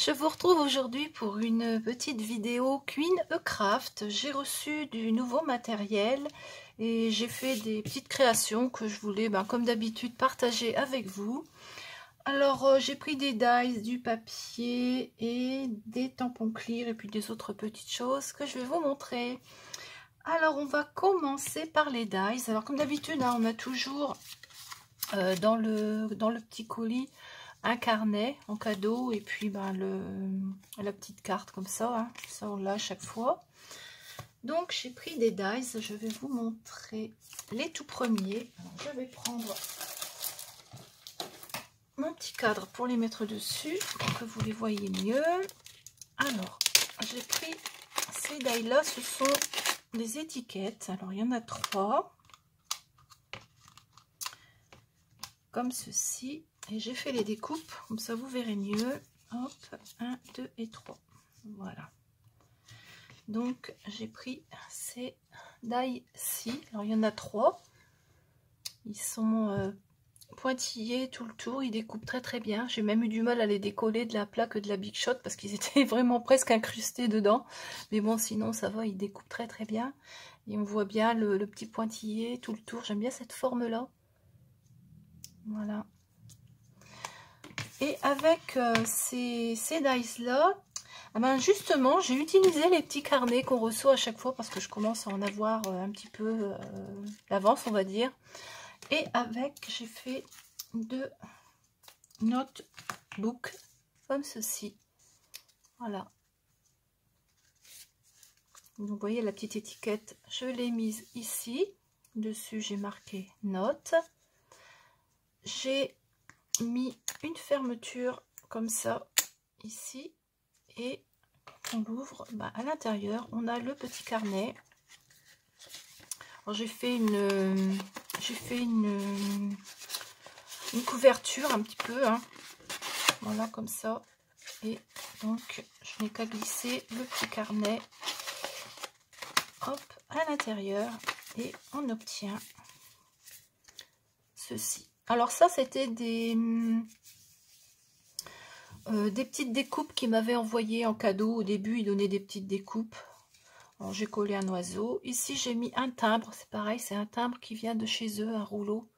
Je vous retrouve aujourd'hui pour une petite vidéo Queen A Craft. J'ai reçu du nouveau matériel et j'ai fait des petites créations que je voulais, comme d'habitude, partager avec vous. Alors, j'ai pris des dies, du papier et des tampons clear et puis des autres petites choses que je vais vous montrer. Alors, on va commencer par les dies. Alors, comme d'habitude, on a toujours dans le petit colis un carnet en cadeau et puis la petite carte comme ça, ça on l'a à chaque fois. Donc j'ai pris des dies, je vais vous montrer les tout premiers. Alors, je vais prendre mon petit cadre pour les mettre dessus pour que vous les voyez mieux. Alors j'ai pris ces dies là, ce sont des étiquettes. Alors il y en a 3 comme ceci. Et j'ai fait les découpes, comme ça vous verrez mieux. Hop, 1, 2 et 3. Voilà. Donc j'ai pris ces dies-ci. Alors il y en a 3. Ils sont pointillés tout le tour. Ils découpent très très bien. J'ai même eu du mal à les décoller de la plaque de la Big Shot parce qu'ils étaient vraiment presque incrustés dedans. Mais bon, sinon ça va, ils découpent très très bien. Et on voit bien le petit pointillé tout le tour. J'aime bien cette forme-là. Voilà. Et avec ces dies là, justement j'ai utilisé les petits carnets qu'on reçoit à chaque fois parce que je commence à en avoir un petit peu d'avance, on va dire. Et avec, j'ai fait 2 notebooks comme ceci. Voilà. Vous voyez la petite étiquette, je l'ai mise ici. Dessus j'ai marqué note. J'ai mis une fermeture comme ça ici et on l'ouvre, à l'intérieur on a le petit carnet. J'ai fait une couverture un petit peu, voilà comme ça, et donc je n'ai qu'à glisser le petit carnet hop à l'intérieur et on obtient ceci. Alors ça c'était des petites découpes qu'il m'avait envoyé en cadeau. Au début, il donnait des petites découpes. J'ai collé un oiseau. Ici, j'ai mis un timbre. C'est pareil, c'est un timbre qui vient de chez eux, un rouleau.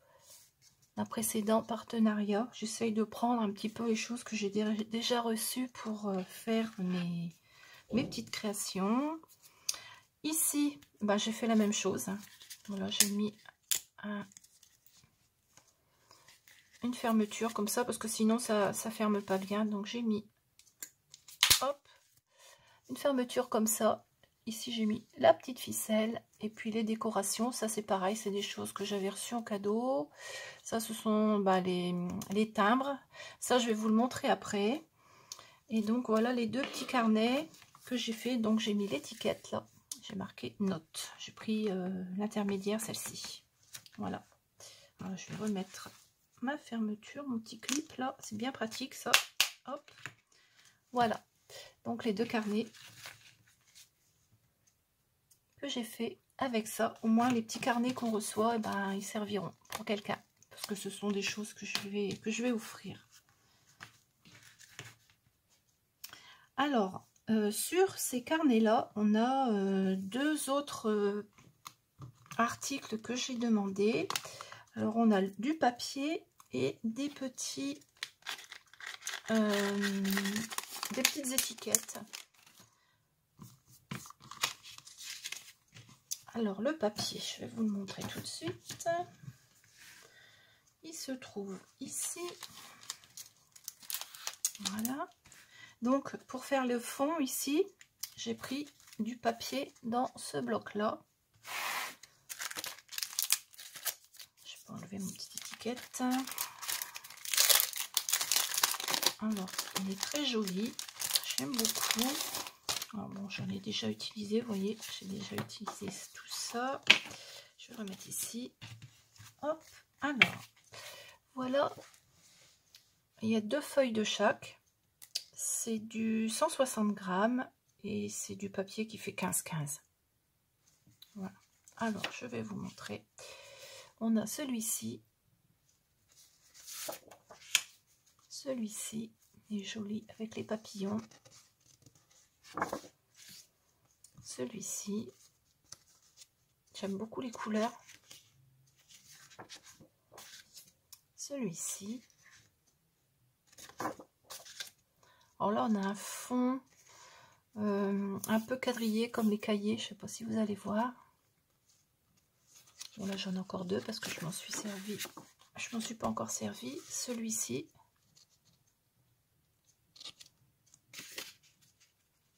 Un précédent partenariat. J'essaye de prendre un petit peu les choses que j'ai déjà reçues pour faire mes petites créations. Ici, j'ai fait la même chose. Voilà, j'ai mis une fermeture comme ça parce que sinon ça ferme pas bien. Donc j'ai mis hop une fermeture comme ça. Ici j'ai mis la petite ficelle et puis les décorations, ça c'est pareil, c'est des choses que j'avais reçues en cadeau. Ça ce sont les timbres, ça je vais vous le montrer après. Et donc voilà les 2 petits carnets que j'ai fait. Donc j'ai mis l'étiquette là, j'ai marqué note, j'ai pris l'intermédiaire, celle-ci. Voilà. Alors, je vais remettre ma fermeture, mon petit clip là, c'est bien pratique ça. Hop, voilà. Donc les 2 carnets que j'ai fait avec ça. Au moins les petits carnets qu'on reçoit, ils serviront pour quelqu'un parce que ce sont des choses que je vais offrir. Alors sur ces carnets là, on a 2 autres articles que j'ai demandé. Alors on a du papier et des petites étiquettes. Alors le papier, je vais vous le montrer tout de suite. Il se trouve ici. Voilà. Donc pour faire le fond ici, j'ai pris du papier dans ce bloc là. Je peux enlever mon petite étiquette. Alors il est très joli, j'aime beaucoup. Alors bon, j'en ai déjà utilisé, vous voyez, j'ai déjà utilisé tout ça. Je vais remettre ici. Hop, alors, voilà. Il y a 2 feuilles de chaque. C'est du 160 grammes et c'est du papier qui fait 15-15. Voilà. Alors, je vais vous montrer. On a celui-ci. Celui-ci. Il est joli avec les papillons. Celui-ci, j'aime beaucoup les couleurs. Celui-ci. Alors là, on a un fond un peu quadrillé comme les cahiers. Je ne sais pas si vous allez voir. Bon, là, j'en ai encore deux parce que je m'en suis servi. Je m'en suis pas encore servi. Celui-ci.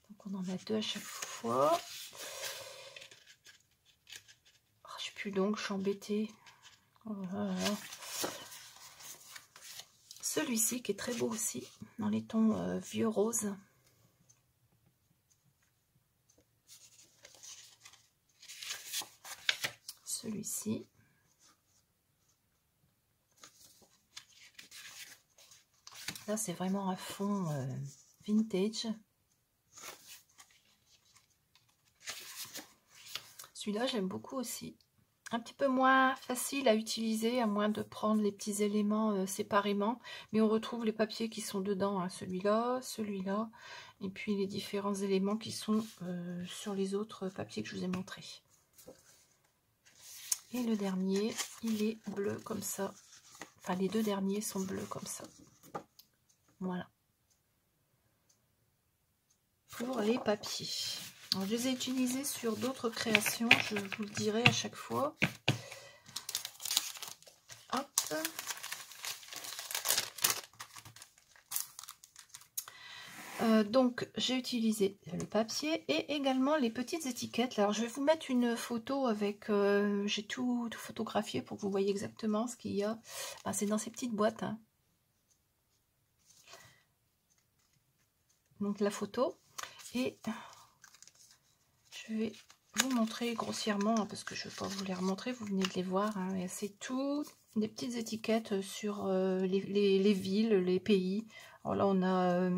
Donc, on en a deux à chaque fois. Oh, je suis plus longue, je suis embêtée. Oh là là. Celui-ci qui est très beau aussi, dans les tons vieux rose. Celui-ci. Là, c'est vraiment un fond vintage. Celui-là, j'aime beaucoup aussi. Un petit peu moins facile à utiliser, à moins de prendre les petits éléments séparément. Mais on retrouve les papiers qui sont dedans, hein, celui-là, celui-là. Et puis les différents éléments qui sont sur les autres papiers que je vous ai montrés. Et le dernier, il est bleu comme ça. Enfin, les deux derniers sont bleus comme ça. Voilà. Pour les papiers. Alors, je les ai utilisés sur d'autres créations, je vous le dirai à chaque fois. Hop. Donc, j'ai utilisé le papier et également les petites étiquettes. Alors, je vais vous mettre une photo avec... j'ai tout photographié pour que vous voyez exactement ce qu'il y a. Enfin, c'est dans ces petites boîtes. Hein. Donc, la photo. Et... je vais vous montrer grossièrement, hein, parce que je ne vais pas vous les remontrer, vous venez de les voir. Hein, c'est tout des petites étiquettes sur les villes, les pays. Alors là, on a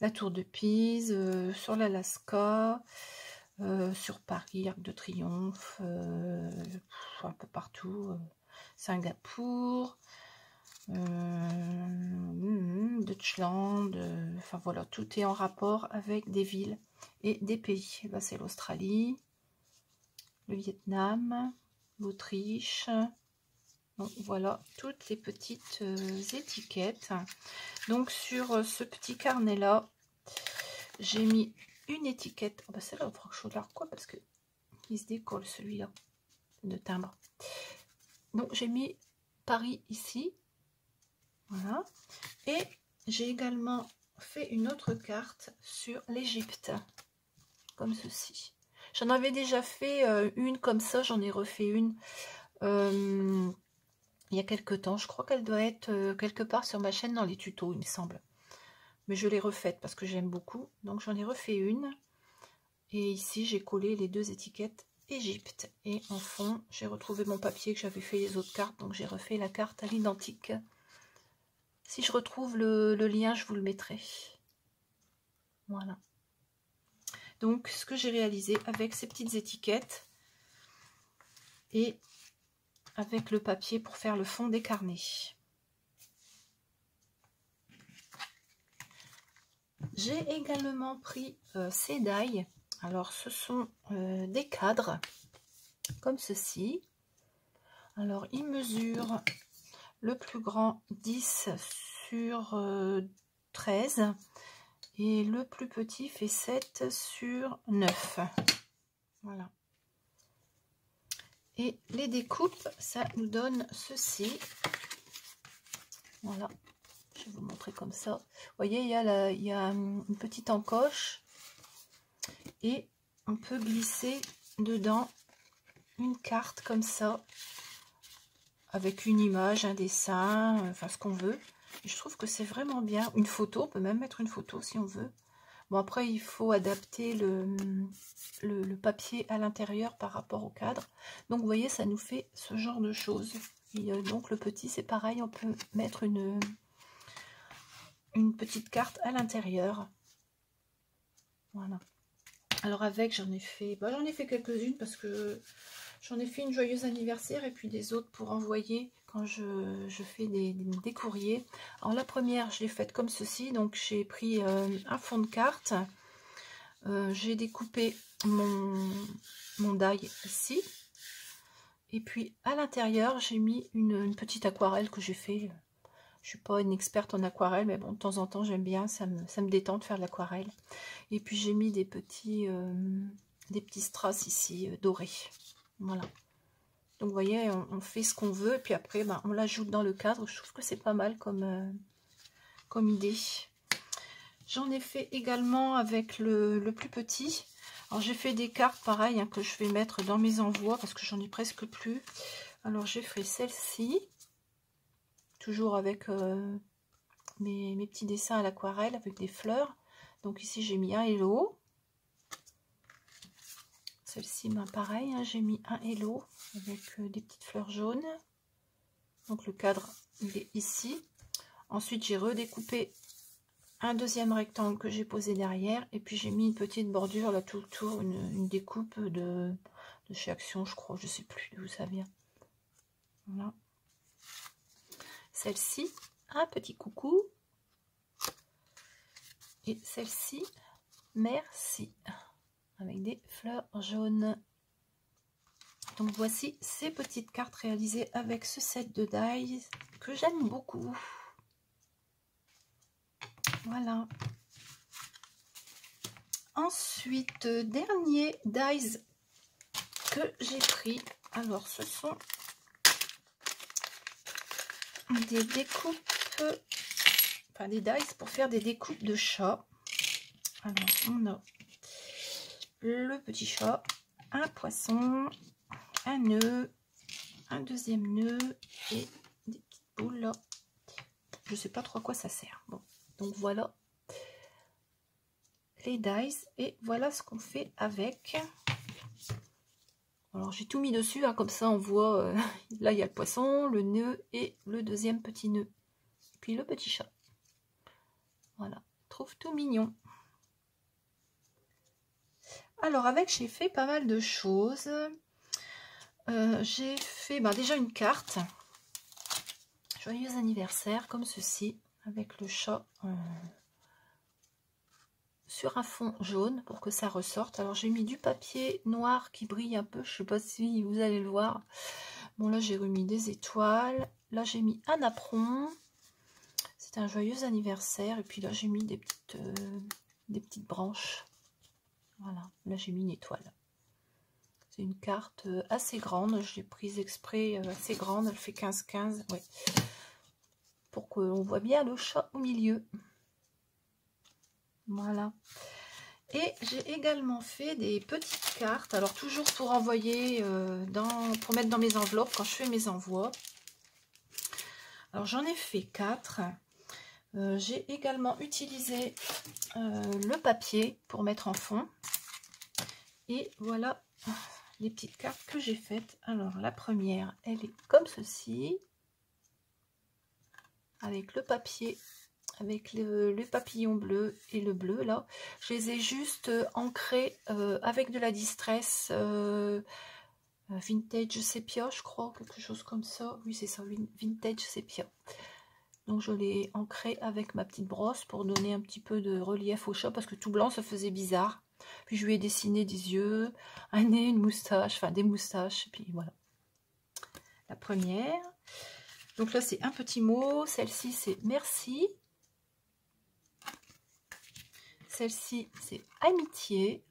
la Tour de Pise, sur l'Alaska, sur Paris, Arc de Triomphe, un peu partout. Singapour, Deutschland, enfin voilà, tout est en rapport avec des villes et des pays. Là, c'est l'Australie, le Vietnam, l'Autriche. Donc voilà, toutes les petites étiquettes. Donc sur ce petit carnet là, j'ai mis une étiquette. Oh bah celle-là, il faudra que je regarde quoi parce que il se décolle celui-là de timbre. Donc j'ai mis Paris ici. Voilà. Et j'ai également fait une autre carte sur l'Égypte, comme ceci. J'en avais déjà fait une comme ça, j'en ai refait une il y a quelques temps. Je crois qu'elle doit être quelque part sur ma chaîne dans les tutos, il me semble. Mais je l'ai refaite parce que j'aime beaucoup. Donc j'en ai refait une. Et ici, j'ai collé les deux étiquettes Égypte. Et en fond, j'ai retrouvé mon papier que j'avais fait les autres cartes. Donc j'ai refait la carte à l'identique. Si je retrouve le lien, je vous le mettrai. Voilà. Donc, ce que j'ai réalisé avec ces petites étiquettes et avec le papier pour faire le fond des carnets. J'ai également pris ces die. Alors, ce sont des cadres comme ceci. Alors, ils mesurent le plus grand 10 sur 13 et le plus petit fait 7 sur 9. Voilà. Et les découpes, ça nous donne ceci. Voilà. Je vais vous montrer comme ça. Vous voyez, il y a une petite encoche et on peut glisser dedans une carte comme ça avec une image, un dessin, enfin ce qu'on veut. Et je trouve que c'est vraiment bien. Une photo, on peut même mettre une photo si on veut. Bon, après, il faut adapter le papier à l'intérieur par rapport au cadre. Donc, vous voyez, ça nous fait ce genre de choses. Et donc, le petit, c'est pareil, on peut mettre une petite carte à l'intérieur. Voilà. Alors, avec, j'en ai fait quelques-unes parce que J'en ai fait une joyeux anniversaire et puis des autres pour envoyer quand je fais des courriers. Alors la première, je l'ai faite comme ceci. Donc j'ai pris un fond de carte. J'ai découpé mon die ici. Et puis à l'intérieur, j'ai mis une petite aquarelle que j'ai fait. Je suis pas une experte en aquarelle, mais bon, de temps en temps, j'aime bien. Ça me détend de faire de l'aquarelle. Et puis j'ai mis des petits strass ici dorés. Voilà. Donc vous voyez, on fait ce qu'on veut. Et puis après, ben, on l'ajoute dans le cadre. Je trouve que c'est pas mal comme idée. J'en ai fait également avec le plus petit. Alors j'ai fait des cartes pareilles hein, que je vais mettre dans mes envois parce que j'en ai presque plus. Alors j'ai fait celle-ci. Toujours avec mes petits dessins à l'aquarelle avec des fleurs. Donc ici j'ai mis un hello. Celle-ci, ben, pareil, hein, j'ai mis un hello avec des petites fleurs jaunes. Donc le cadre, il est ici. Ensuite, j'ai redécoupé un deuxième rectangle que j'ai posé derrière. Et puis j'ai mis une petite bordure là tout autour, une découpe de chez Action, je crois. Je sais plus d'où ça vient. Voilà. Celle-ci, un petit coucou. Et celle-ci, merci. Avec des fleurs jaunes. Donc voici ces petites cartes réalisées avec ce set de dies que j'aime beaucoup. Voilà. Ensuite, dernier dies que j'ai pris. Alors ce sont des découpes, enfin des dies pour faire des découpes de chats. Alors on a le petit chat, un poisson, un nœud, un deuxième nœud et des petites boules là. Je sais pas trop à quoi ça sert. Bon, donc voilà les dies et voilà ce qu'on fait avec. Alors j'ai tout mis dessus, hein, comme ça on voit, là il y a le poisson, le nœud et le deuxième petit nœud. Puis le petit chat. Voilà, je trouve tout mignon. Alors avec, j'ai fait pas mal de choses. J'ai fait déjà une carte. Joyeux anniversaire, comme ceci, avec le chat sur un fond jaune pour que ça ressorte. Alors j'ai mis du papier noir qui brille un peu, je sais pas si vous allez le voir. Bon là j'ai remis des étoiles, là j'ai mis un apron, c'est un joyeux anniversaire, et puis là j'ai mis des petites branches. Voilà, là j'ai mis une étoile. C'est une carte assez grande, je l'ai prise exprès assez grande, elle fait 15-15, ouais. Pour qu'on voit bien le chat au milieu. Voilà. Et j'ai également fait des petites cartes, alors toujours pour envoyer, pour mettre dans mes enveloppes quand je fais mes envois. Alors j'en ai fait 4. J'ai également utilisé le papier pour mettre en fond. Et voilà les petites cartes que j'ai faites. Alors la première, elle est comme ceci. Avec le papier, avec le papillon bleu et le bleu là. Je les ai juste ancrés avec de la distress vintage sépia, je crois, quelque chose comme ça. Oui, c'est ça, vintage sépia. Donc je l'ai ancré avec ma petite brosse pour donner un petit peu de relief au chat parce que tout blanc ça faisait bizarre. Puis je lui ai dessiné des yeux, un nez, une moustache, enfin des moustaches, et puis voilà. La première. Donc là c'est un petit mot, celle-ci c'est merci. Celle-ci c'est amitié.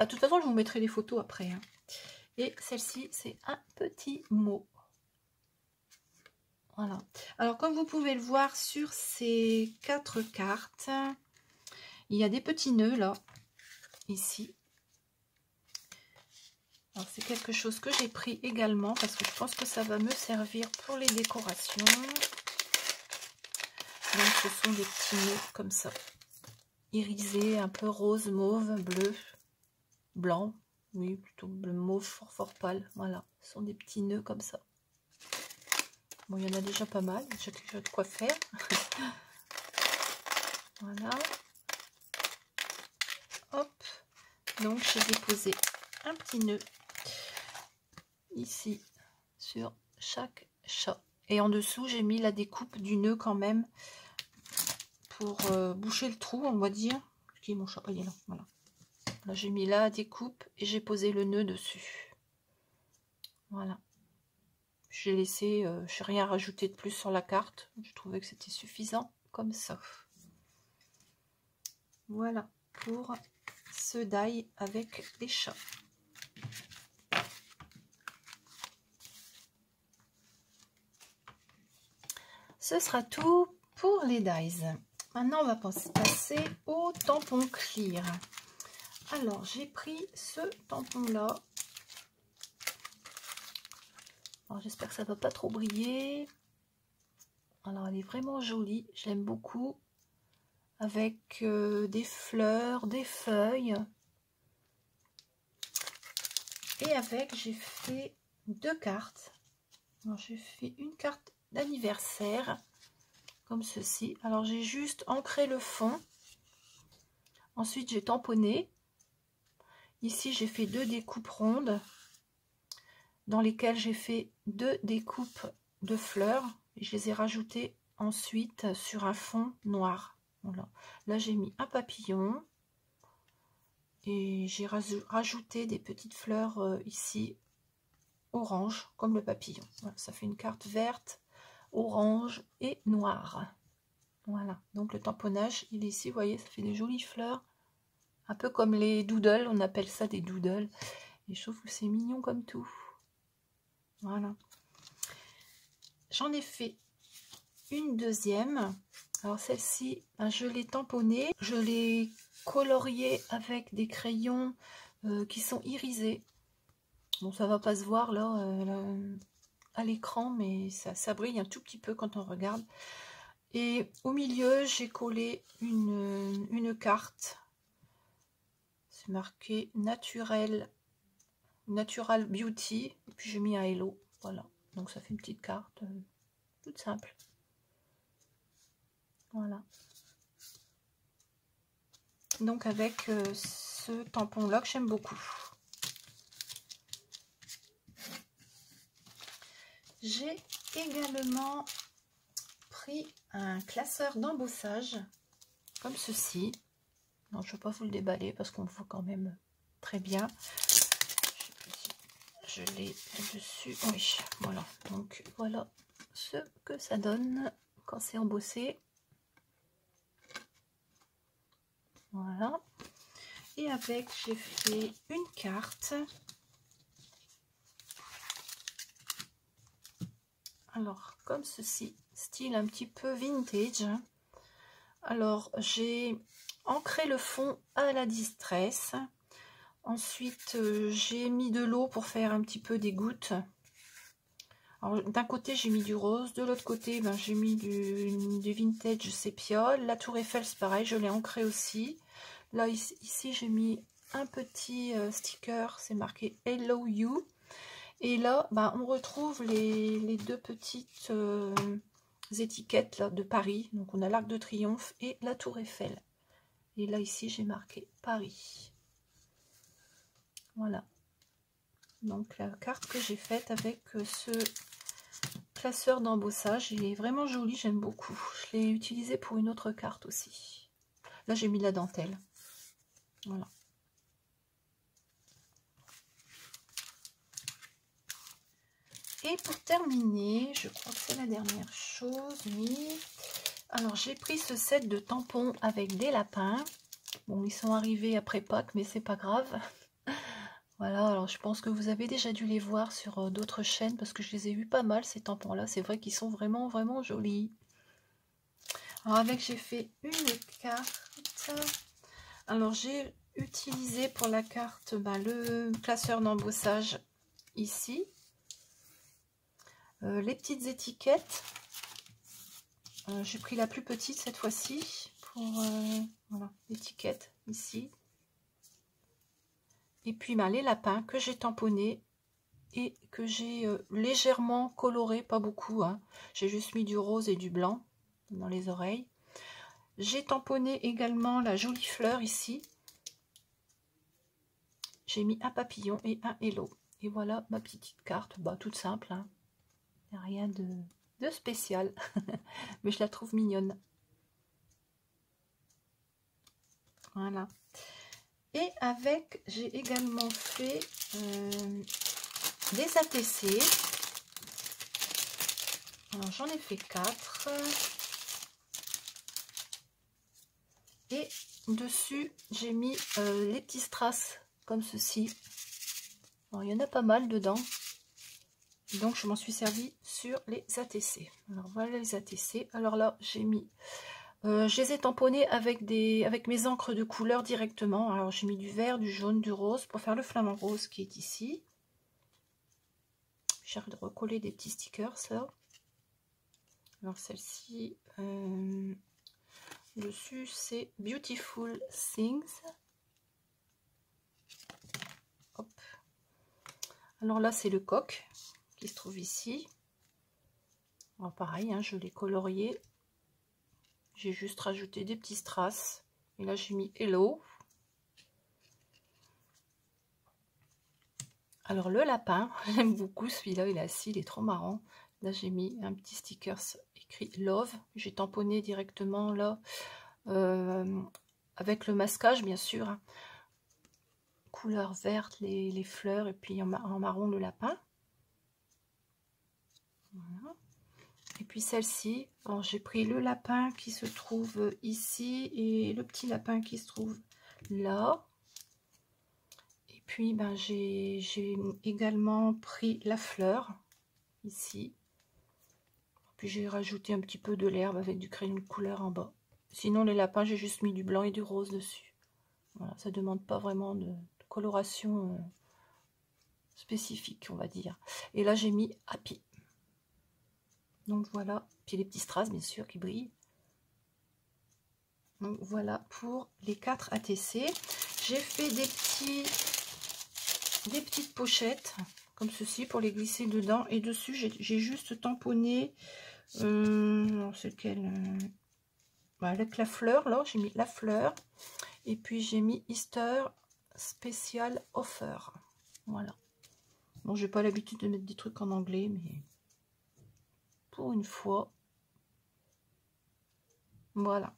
De toute façon je vous mettrai les photos après. Hein. Et celle-ci c'est un petit mot. Voilà. Alors comme vous pouvez le voir sur ces 4 cartes, il y a des petits nœuds là, ici. Alors c'est quelque chose que j'ai pris également parce que je pense que ça va me servir pour les décorations. Donc ce sont des petits nœuds comme ça, irisés, un peu rose, mauve, bleu, blanc. Oui, plutôt bleu mauve, fort pâle. Voilà, ce sont des petits nœuds comme ça. Bon, il y en a déjà pas mal, j'ai déjà de quoi faire. Voilà. Hop. Donc j'ai déposé un petit nœud ici sur chaque chat. Et en dessous, j'ai mis la découpe du nœud quand même pour boucher le trou, on va dire. Qui est mon chat? Il est là, voilà. Là, j'ai mis la découpe et j'ai posé le nœud dessus. Voilà. J'ai laissé, je n'ai rien rajouté de plus sur la carte. Je trouvais que c'était suffisant comme ça. Voilà pour ce die avec les chats. Ce sera tout pour les dies. Maintenant, on va passer au tampon clear. Alors, j'ai pris ce tampon-là. J'espère que ça ne va pas trop briller. Alors, elle est vraiment jolie. Je l'aime beaucoup. Avec des fleurs, des feuilles. Et avec, j'ai fait 2 cartes. J'ai fait une carte d'anniversaire, comme ceci. Alors, j'ai juste ancré le fond. Ensuite, j'ai tamponné. Ici, j'ai fait 2 découpes rondes, dans lesquelles j'ai fait 2 découpes de fleurs. Et je les ai rajoutées ensuite sur un fond noir. Voilà. Là, j'ai mis un papillon. Et j'ai rajouté des petites fleurs ici, orange, comme le papillon. Voilà, ça fait une carte verte, orange et noire. Voilà, donc le tamponnage, il est ici, vous voyez, ça fait des jolies fleurs. Un peu comme les doodles, on appelle ça des doodles. Et je trouve que c'est mignon comme tout. Voilà. J'en ai fait une deuxième. Alors celle-ci, ben, je l'ai tamponnée. Je l'ai coloriée avec des crayons qui sont irisés. Bon, ça va pas se voir là, à l'écran, mais ça brille un tout petit peu quand on regarde. Et au milieu, j'ai collé une carte. C'est marqué Natural Beauty. Et puis j'ai mis un hello. Voilà. Donc ça fait une petite carte toute simple. Voilà. Donc avec ce tampon-là que j'aime beaucoup. J'ai également pris un classeur d'embossage comme ceci. Non, je ne vais pas vous le déballer parce qu'on le voit quand même très bien. Je l'ai dessus. Oui, voilà. Donc voilà ce que ça donne quand c'est embossé. Voilà. Et avec, j'ai fait une carte. Alors, comme ceci, style un petit peu vintage. Alors, j'ai ancré le fond à la distress. Ensuite, j'ai mis de l'eau pour faire un petit peu des gouttes. D'un côté, j'ai mis du rose. De l'autre côté, ben, j'ai mis du vintage sépia. La tour Eiffel, c'est pareil, je l'ai ancré aussi. Là, ici, j'ai mis un petit sticker. C'est marqué Hello You. Et là, ben, on retrouve les 2 petites étiquettes là, de Paris. Donc, on a l'Arc de Triomphe et la Tour Eiffel. Et là, ici, j'ai marqué Paris. Voilà. Donc, la carte que j'ai faite avec ce classeur d'embossage, il est vraiment joli, j'aime beaucoup. Je l'ai utilisé pour une autre carte aussi. Là, j'ai mis de la dentelle. Voilà. Et pour terminer, je crois que c'est la dernière chose, oui. Alors, j'ai pris ce set de tampons avec des lapins. Bon, ils sont arrivés après Pâques, mais c'est pas grave. Voilà, alors je pense que vous avez déjà dû les voir sur d'autres chaînes, parce que je les ai vus pas mal, ces tampons-là. C'est vrai qu'ils sont vraiment, vraiment jolis. Alors, avec, j'ai fait une carte. Alors, j'ai utilisé pour la carte le classeur d'embossage ici. Les petites étiquettes. J'ai pris la plus petite cette fois-ci pour voilà, l'étiquette ici. Et puis les lapins que j'ai tamponnés et que j'ai légèrement coloré, pas beaucoup. Hein. J'ai juste mis du rose et du blanc dans les oreilles. J'ai tamponné également la jolie fleur ici. J'ai mis un papillon et un hello. Et voilà ma petite carte, bah, toute simple, hein. Il n'y a rien de spécial, mais je la trouve mignonne. Voilà. Et avec, j'ai également fait des ATC. Alors j'en ai fait 4. Et dessus, j'ai mis les petits strass comme ceci. Alors, il y en a pas mal dedans. Donc je m'en suis servi sur les ATC. Alors voilà les ATC. Alors là, j'ai mis... je les ai tamponnés avec mes encres de couleur directement. Alors j'ai mis du vert, du jaune, du rose pour faire le flamant rose qui est ici. J'ai de recoller des petits stickers là. Alors celle-ci, dessus c'est Beautiful Things. Hop. Alors là c'est le coq qui se trouve ici. Alors pareil, hein, je l'ai colorié. J'ai juste rajouté des petits strass. Et là j'ai mis Hello. Alors le lapin, j'aime beaucoup celui-là, il est assis, il est trop marrant. Là j'ai mis un petit sticker écrit Love. J'ai tamponné directement là avec le masquage bien sûr. Hein. Couleur verte, les fleurs et puis en marron le lapin. Voilà. Et puis celle-ci, j'ai pris le lapin qui se trouve ici et le petit lapin qui se trouve là. Et puis ben, j'ai également pris la fleur ici. Puis j'ai rajouté un petit peu de l'herbe avec du crayon de couleur en bas. Sinon les lapins, j'ai juste mis du blanc et du rose dessus. Voilà, ça ne demande pas vraiment de coloration spécifique, on va dire. Et là j'ai mis Happy. Donc voilà, puis les petits strass bien sûr qui brillent. Donc voilà pour les 4 ATC. J'ai fait des petites pochettes comme ceci pour les glisser dedans. Et dessus j'ai juste tamponné, c'est lequel avec la fleur là, j'ai mis la fleur. Et puis j'ai mis Easter Special Offer. Voilà. Bon, j'ai pas l'habitude de mettre des trucs en anglais, mais pour une fois, voilà.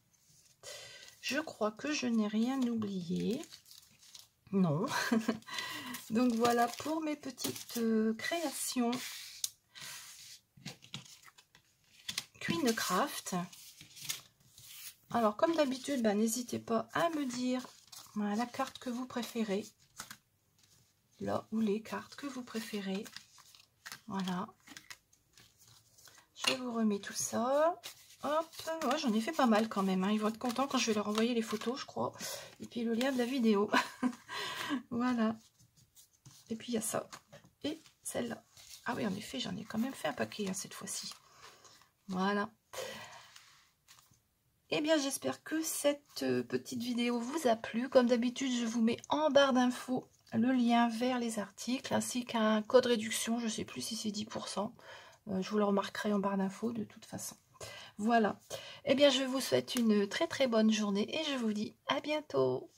Je crois que je n'ai rien oublié. Non. Donc voilà pour mes petites créations Queen Craft. Alors comme d'habitude, ben, n'hésitez pas à me dire la carte que vous préférez. Là ou les cartes que vous préférez. Voilà. Je vous remets tout ça. Hop, ouais, j'en ai fait pas mal quand même. Hein. Ils vont être contents quand je vais leur envoyer les photos, je crois. Et puis le lien de la vidéo. Voilà. Et puis il y a ça. Et celle-là. Ah oui, en effet, j'en ai quand même fait un paquet hein, cette fois-ci. Voilà. Eh bien, j'espère que cette petite vidéo vous a plu. Comme d'habitude, je vous mets en barre d'infos le lien vers les articles ainsi qu'un code réduction. Je ne sais plus si c'est 10%. Je vous le remarquerai en barre d'infos de toute façon. Voilà. Eh bien, je vous souhaite une très très bonne journée et je vous dis à bientôt.